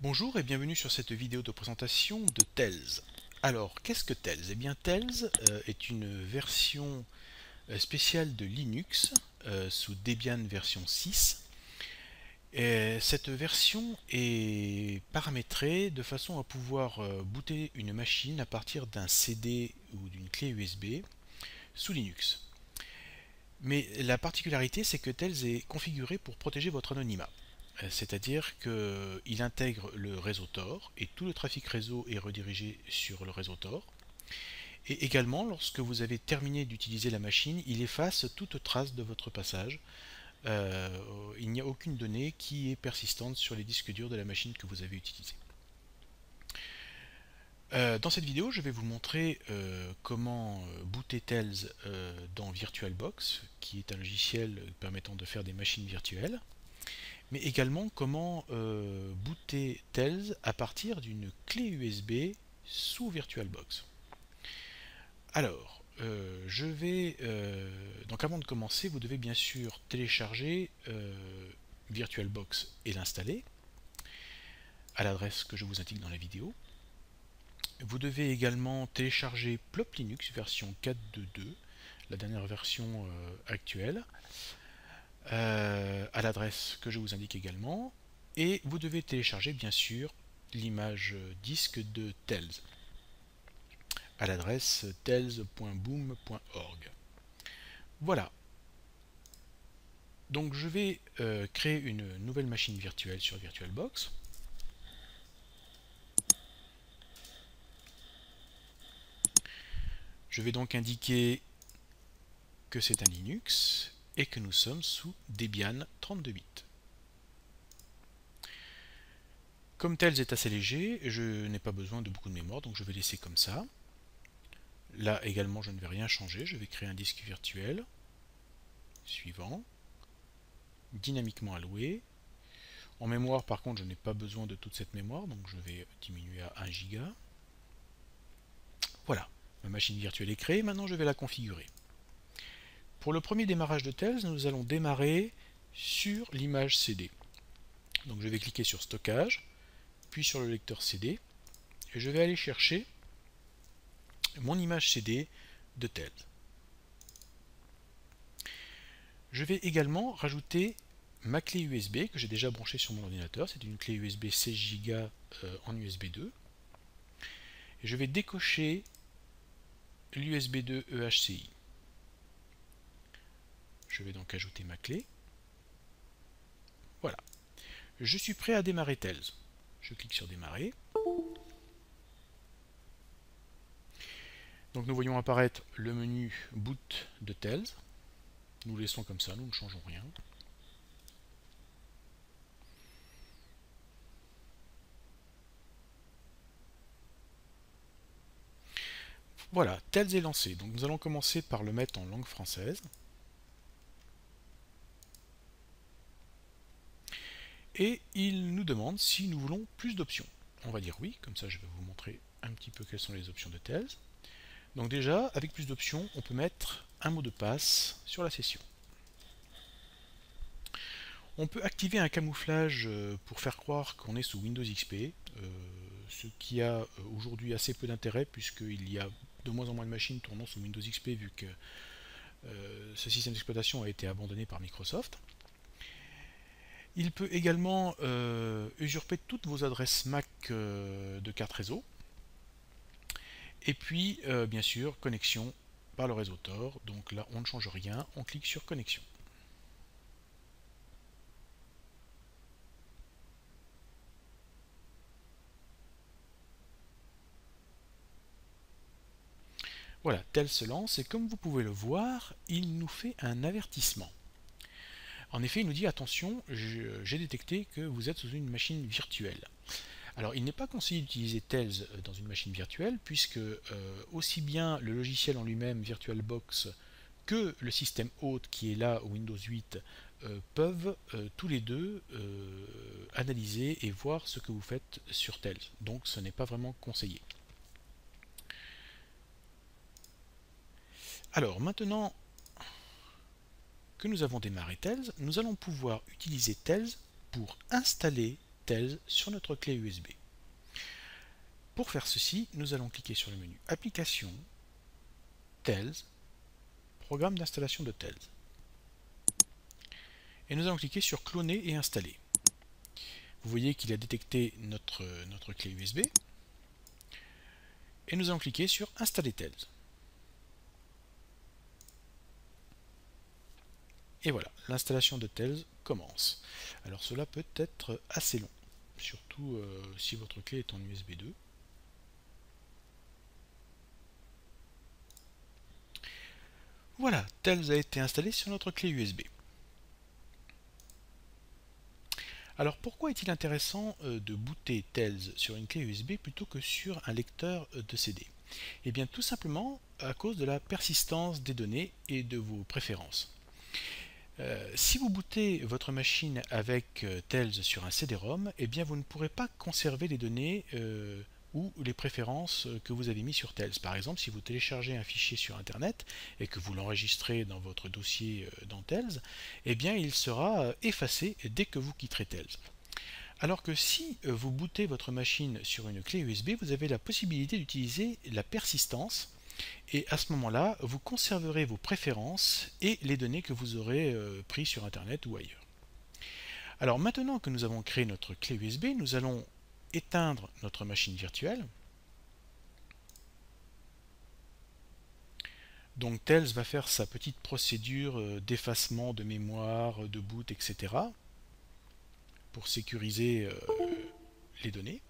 Bonjour et bienvenue sur cette vidéo de présentation de Tails. Alors, qu'est-ce que Tails? Eh bien, Tails est une version spéciale de Linux sous Debian version 6. Et cette version est paramétrée de façon à pouvoir booter une machine à partir d'un CD ou d'une clé USB sous Linux. Mais la particularité, c'est que Tails est configuré pour protéger votre anonymat. C'est-à-dire qu'il intègre le réseau Tor et tout le trafic réseau est redirigé sur le réseau Tor. Et également, lorsque vous avez terminé d'utiliser la machine, il efface toute trace de votre passage. Il n'y a aucune donnée qui est persistante sur les disques durs de la machine que vous avez utilisée. Dans cette vidéo, je vais vous montrer comment booter Tails dans VirtualBox, qui est un logiciel permettant de faire des machines virtuelles, mais également comment booter Tails à partir d'une clé USB sous VirtualBox. Alors, donc avant de commencer, vous devez bien sûr télécharger VirtualBox et l'installer à l'adresse que je vous indique dans la vidéo. Vous devez également télécharger Plop Linux version 4.2.2, la dernière version actuelle, à l'adresse que je vous indique également. Et vous devez télécharger bien sûr l'image disque de Tails à l'adresse tails.boom.org. Voilà. Donc je vais créer une nouvelle machine virtuelle sur VirtualBox. Je vais donc indiquer que c'est un Linux et que nous sommes sous Debian 32 bits. Comme Tails est assez léger, je n'ai pas besoin de beaucoup de mémoire, donc je vais laisser comme ça. Là également, je ne vais rien changer, je vais créer un disque virtuel. Suivant. Dynamiquement alloué. En mémoire, par contre, je n'ai pas besoin de toute cette mémoire, donc je vais diminuer à 1 Go. Voilà, ma machine virtuelle est créée, maintenant je vais la configurer. Pour le premier démarrage de Tails, nous allons démarrer sur l'image CD. Donc je vais cliquer sur Stockage, puis sur le lecteur CD, et je vais aller chercher mon image CD de Tails. Je vais également rajouter ma clé USB que j'ai déjà branchée sur mon ordinateur. C'est une clé USB 16 Go en USB 2. Et je vais décocher l'USB 2 EHCI. Je vais donc ajouter ma clé. Voilà. Je suis prêt à démarrer Tails. Je clique sur démarrer. Donc nous voyons apparaître le menu boot de Tails. Nous le laissons comme ça, nous ne changeons rien. Voilà, Tails est lancé. Donc nous allons commencer par le mettre en langue française. Et il nous demande si nous voulons plus d'options. On va dire oui, comme ça je vais vous montrer un petit peu quelles sont les options de Tails. Donc déjà, avec plus d'options, on peut mettre un mot de passe sur la session. On peut activer un camouflage pour faire croire qu'on est sous Windows XP, ce qui a aujourd'hui assez peu d'intérêt puisqu'il y a de moins en moins de machines tournant sous Windows XP vu que ce système d'exploitation a été abandonné par Microsoft. Il peut également usurper toutes vos adresses MAC de carte réseau. Et puis, bien sûr, connexion par le réseau Tor. Donc là, on ne change rien, on clique sur connexion. Voilà, Tails se lance et comme vous pouvez le voir, il nous fait un avertissement. En effet, il nous dit attention, j'ai détecté que vous êtes sous une machine virtuelle. Alors, il n'est pas conseillé d'utiliser Tails dans une machine virtuelle puisque aussi bien le logiciel en lui-même, VirtualBox, que le système hôte qui est là, Windows 8, peuvent tous les deux analyser et voir ce que vous faites sur Tails. Donc, ce n'est pas vraiment conseillé. Alors, maintenant que nous avons démarré Tails, nous allons pouvoir utiliser Tails pour installer Tails sur notre clé USB. Pour faire ceci, nous allons cliquer sur le menu Applications, Tails, Programme d'installation de Tails. Et nous allons cliquer sur Cloner et installer. Vous voyez qu'il a détecté notre clé USB. Et nous allons cliquer sur Installer Tails. Et voilà, l'installation de Tails commence. Alors cela peut être assez long, surtout si votre clé est en USB 2. Voilà, Tails a été installé sur notre clé USB. Alors pourquoi est-il intéressant de booter Tails sur une clé USB plutôt que sur un lecteur de CD? Eh bien tout simplement à cause de la persistance des données et de vos préférences. Si vous bootez votre machine avec Tails sur un CD-ROM, eh bien vous ne pourrez pas conserver les données ou les préférences que vous avez mis sur Tails. Par exemple, si vous téléchargez un fichier sur Internet et que vous l'enregistrez dans votre dossier dans Tails, eh bien il sera effacé dès que vous quitterez Tails. Alors que si vous bootez votre machine sur une clé USB, vous avez la possibilité d'utiliser la persistance. Et à ce moment-là, vous conserverez vos préférences et les données que vous aurez prises sur Internet ou ailleurs. Alors maintenant que nous avons créé notre clé USB, nous allons éteindre notre machine virtuelle. Donc Tails va faire sa petite procédure d'effacement de mémoire, de boot, etc. pour sécuriser les données.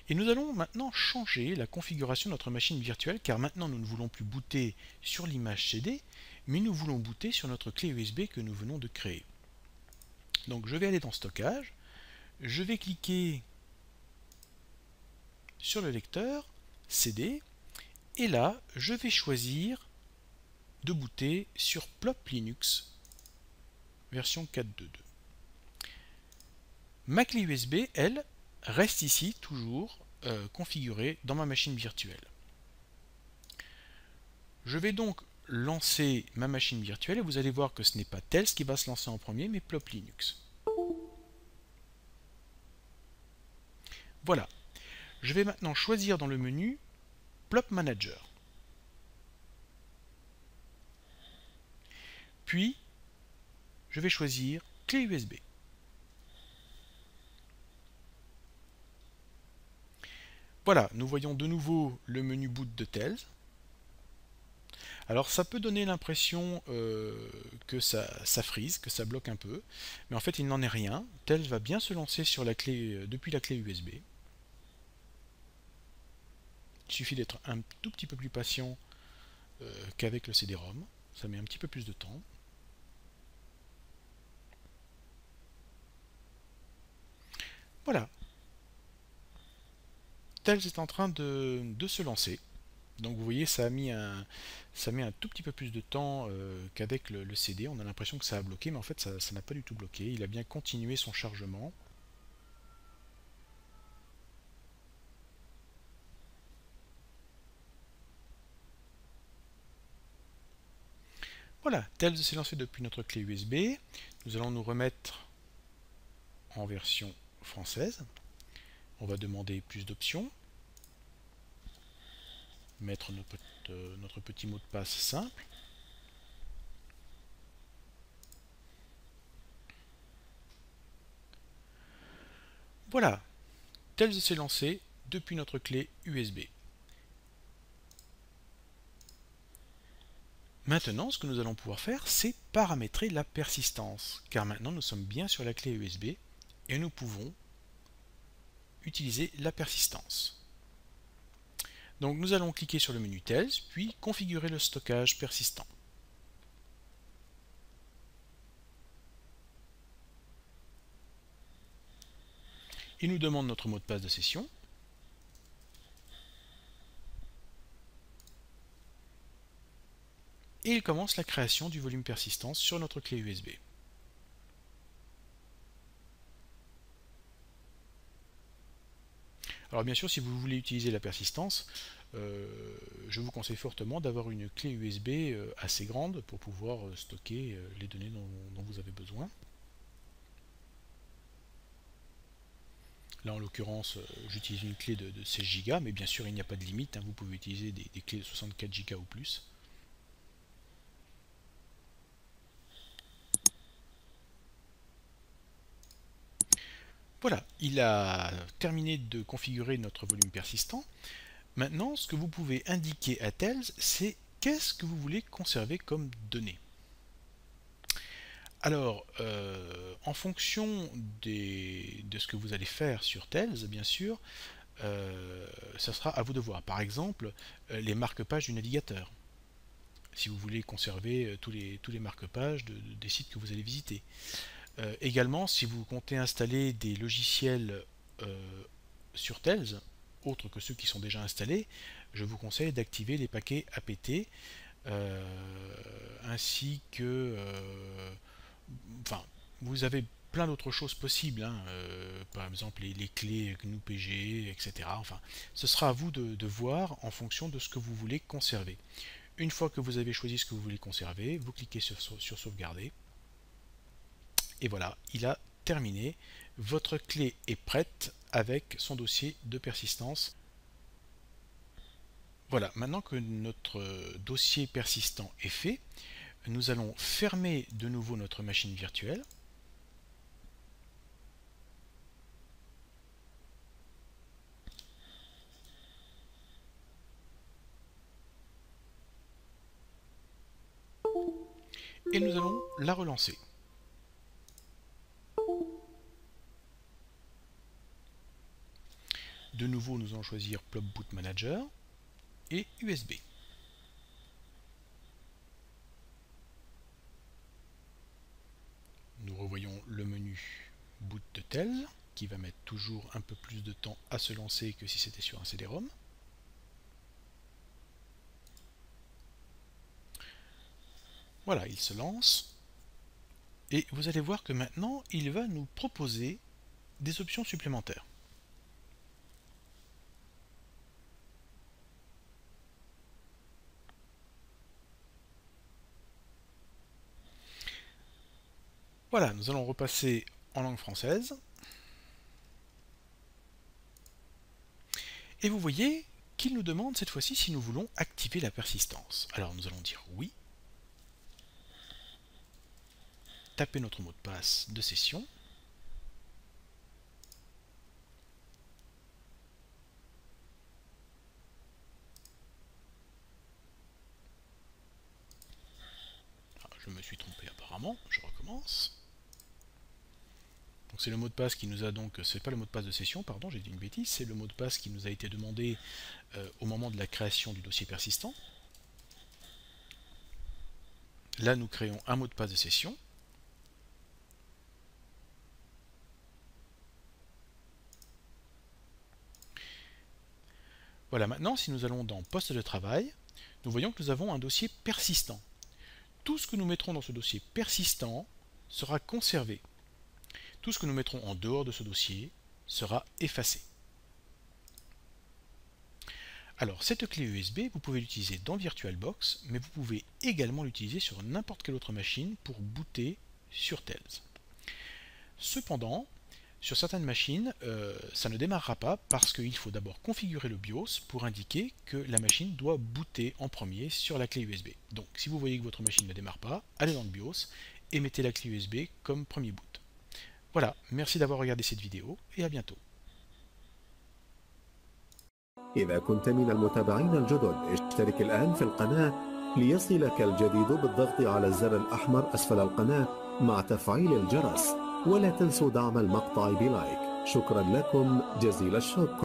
Et nous allons maintenant changer la configuration de notre machine virtuelle car maintenant nous ne voulons plus booter sur l'image CD mais nous voulons booter sur notre clé USB que nous venons de créer. Donc je vais aller dans Stockage, je vais cliquer sur le lecteur CD et là je vais choisir de booter sur Plop Linux version 4.2.2. Ma clé USB, elle, reste ici toujours configurée dans ma machine virtuelle. Je vais donc lancer ma machine virtuelle et vous allez voir que ce n'est pas Tails qui va se lancer en premier mais Plop Linux. Voilà. Je vais maintenant choisir dans le menu Plop Manager. Puis je vais choisir clé USB. Voilà, nous voyons de nouveau le menu boot de Tails. Alors ça peut donner l'impression que ça freeze, que ça bloque un peu, mais en fait il n'en est rien. Tails va bien se lancer sur la clé, depuis la clé USB. Il suffit d'être un tout petit peu plus patient qu'avec le CD-ROM, ça met un petit peu plus de temps. Voilà, Tails est en train de se lancer. Donc vous voyez, ça met un tout petit peu plus de temps qu'avec le CD. On a l'impression que ça a bloqué, mais en fait ça n'a pas du tout bloqué. Il a bien continué son chargement. Voilà, Tails s'est lancé depuis notre clé USB. Nous allons nous remettre en version française. On va demander plus d'options. Mettre notre petit mot de passe simple. Voilà, Tails s'est lancé depuis notre clé USB. Maintenant, ce que nous allons pouvoir faire, c'est paramétrer la persistance, car maintenant nous sommes bien sur la clé USB et nous pouvons utiliser la persistance. Donc nous allons cliquer sur le menu Tails, puis configurer le stockage persistant. Il nous demande notre mot de passe de session. Et il commence la création du volume persistance sur notre clé USB. Alors bien sûr, si vous voulez utiliser la persistance, je vous conseille fortement d'avoir une clé USB assez grande pour pouvoir stocker les données dont vous avez besoin. Là en l'occurrence j'utilise une clé de 16 Go, mais bien sûr il n'y a pas de limite, hein, vous pouvez utiliser des clés de 64 Go ou plus. Voilà, il a terminé de configurer notre volume persistant. Maintenant, ce que vous pouvez indiquer à Tails, c'est qu'est-ce que vous voulez conserver comme données. Alors, en fonction de ce que vous allez faire sur Tails, bien sûr, ça sera à vous de voir. Par exemple, les marque-pages du navigateur. Si vous voulez conserver tous les marque-pages des sites que vous allez visiter. Également, si vous comptez installer des logiciels sur Tails, autres que ceux qui sont déjà installés, je vous conseille d'activer les paquets apt, ainsi que... enfin, vous avez plein d'autres choses possibles, hein, par exemple les clés GNU-PG, etc. Enfin, ce sera à vous de voir en fonction de ce que vous voulez conserver. Une fois que vous avez choisi ce que vous voulez conserver, vous cliquez sur sauvegarder. Et voilà, il a terminé. Votre clé est prête avec son dossier de persistance. Voilà, maintenant que notre dossier persistant est fait, nous allons fermer de nouveau notre machine virtuelle. Et nous allons la relancer. De nouveau, nous allons choisir Plop Boot Manager et USB. Nous revoyons le menu Boot de Tails, qui va mettre toujours un peu plus de temps à se lancer que si c'était sur un CD-ROM. Voilà, il se lance. Et vous allez voir que maintenant, il va nous proposer des options supplémentaires. Voilà, nous allons repasser en langue française. Et vous voyez qu'il nous demande cette fois-ci si nous voulons activer la persistance. Alors nous allons dire oui. Taper notre mot de passe de session. Je me suis trompé apparemment, je recommence. Donc c'est le mot de passe qui nous a donc, c'est pas le mot de passe de session, pardon, j'ai dit une bêtise, c'est le mot de passe qui nous a été demandé au moment de la création du dossier persistant. Là nous créons un mot de passe de session. Voilà, maintenant si nous allons dans poste de travail, nous voyons que nous avons un dossier persistant. Tout ce que nous mettrons dans ce dossier persistant sera conservé. Tout ce que nous mettrons en dehors de ce dossier sera effacé. Alors cette clé USB, vous pouvez l'utiliser dans VirtualBox, mais vous pouvez également l'utiliser sur n'importe quelle autre machine pour booter sur Tails. Cependant, sur certaines machines, ça ne démarrera pas parce qu'il faut d'abord configurer le BIOS pour indiquer que la machine doit booter en premier sur la clé USB. Donc si vous voyez que votre machine ne démarre pas, allez dans le BIOS et mettez la clé USB comme premier boot. Voilà, merci d'avoir regardé cette vidéo et à bientôt. إذا كنت من المتابعين الجدد اشترك الآن في القناة ليصلك الجديد بالضغط على الزر الأحمر أسفل القناة مع تفعيل الجرس، ولا تنسوا دعم المقطع بلايك. شكرا لكم جزيل الشكر.